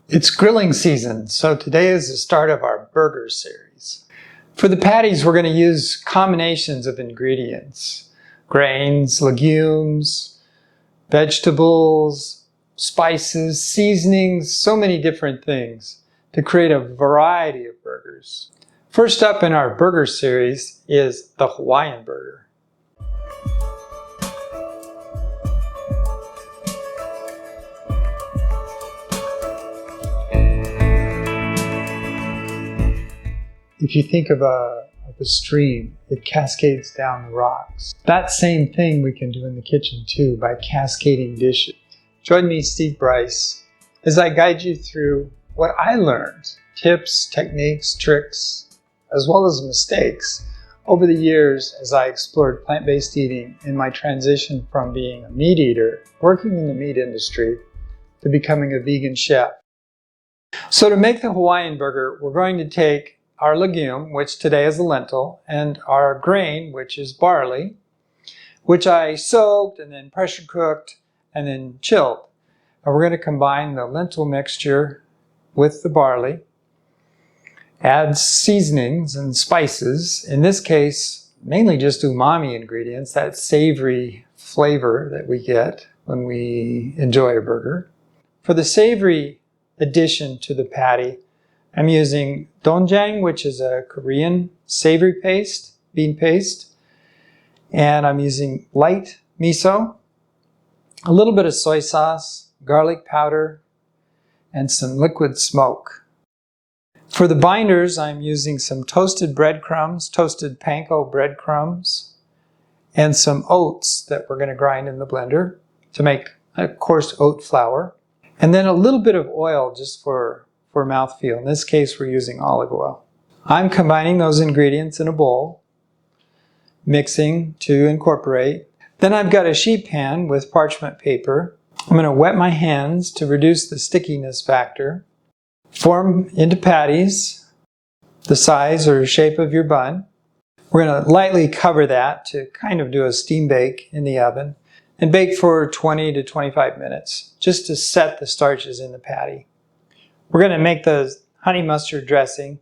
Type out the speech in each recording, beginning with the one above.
It's grilling season, so today is the start of our burger series. For the patties, we're going to use combinations of ingredients. Grains, legumes, vegetables, spices, seasonings, so many different things to create a variety of burgers. First up in our burger series is the Hawaiian Burger. If you think of a stream, it cascades down the rocks. That same thing we can do in the kitchen too by cascading dishes. Join me, Steve Bryce, as I guide you through what I learned, tips, techniques, tricks, as well as mistakes over the years as I explored plant-based eating in my transition from being a meat eater, working in the meat industry, to becoming a vegan chef. So to make the Hawaiian burger, we're going to take our legume, which today is a lentil, and our grain, which is barley, which I soaked and then pressure cooked and then chilled. And we're going to combine the lentil mixture with the barley, add seasonings and spices, in this case mainly just umami ingredients, that savory flavor that we get when we enjoy a burger. For the savory addition to the patty, I'm using doenjang, which is a Korean savory paste, bean paste, and I'm using light miso, a little bit of soy sauce, garlic powder, and some liquid smoke. For the binders, I'm using some toasted breadcrumbs, toasted panko breadcrumbs, and some oats that we're going to grind in the blender to make a coarse oat flour, and then a little bit of oil just for mouthfeel. In this case, we're using olive oil. I'm combining those ingredients in a bowl, mixing to incorporate. Then I've got a sheet pan with parchment paper. I'm going to wet my hands to reduce the stickiness factor. Form into patties, the size or shape of your bun. We're going to lightly cover that to kind of do a steam bake in the oven and bake for 20 to 25 minutes just to set the starches in the patty. We're going to make the honey mustard dressing,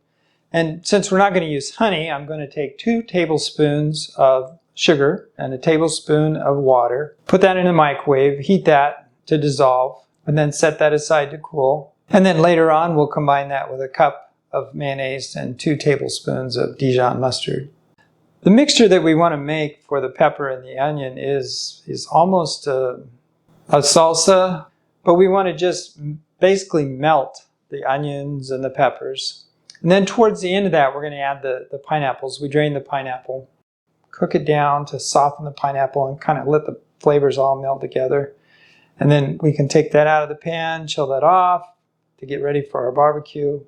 and since we're not going to use honey, I'm going to take 2 tablespoons of sugar and a tablespoon of water, put that in a microwave, heat that to dissolve, and then set that aside to cool. And then later on we'll combine that with a cup of mayonnaise and 2 tablespoons of Dijon mustard. The mixture that we want to make for the pepper and the onion is almost a salsa, but we want to just basically melt the onions and the peppers. And then towards the end of that, we're going to add the pineapples. We drain the pineapple, cook it down to soften the pineapple and kind of let the flavors all melt together. And then we can take that out of the pan, chill that off to get ready for our barbecue.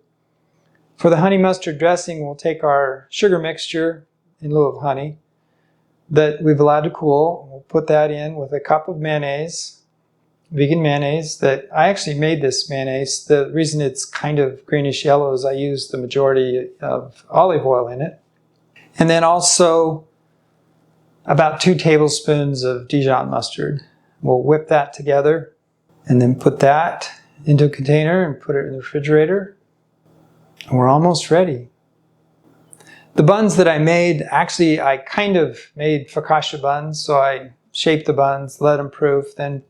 For the honey mustard dressing, we'll take our sugar mixture in lieu of honey that we've allowed to cool. We'll put that in with a cup of mayonnaise, vegan mayonnaise. That I actually made this mayonnaise. The reason it's kind of greenish yellow is I use the majority of olive oil in it. And then also about 2 tablespoons of Dijon mustard. We'll whip that together and then put that into a container and put it in the refrigerator. And we're almost ready. The buns that I made, actually I kind of made focaccia buns, so I shaped the buns, let them proof, then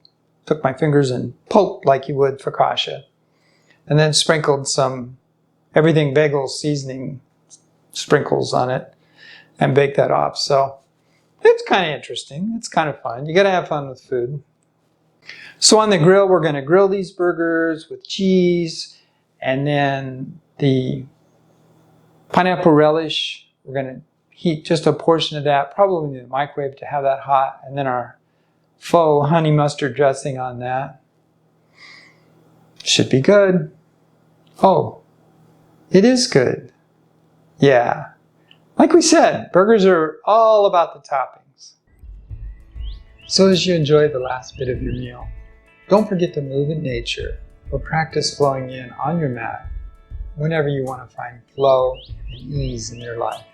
took my fingers and poked like you would focaccia. And then sprinkled some everything bagel seasoning sprinkles on it and baked that off. So it's kind of interesting. It's kind of fun. You got to have fun with food. So on the grill, we're going to grill these burgers with cheese, and then the pineapple relish, we're going to heat just a portion of that, probably in the microwave to have that hot, and then our faux honey mustard dressing on that. Should be good. Oh, it is good. Yeah. Like we said, burgers are all about the toppings. So as you enjoy the last bit of your meal, don't forget to move in nature or practice flowing in on your mat whenever you want to find flow and ease in your life.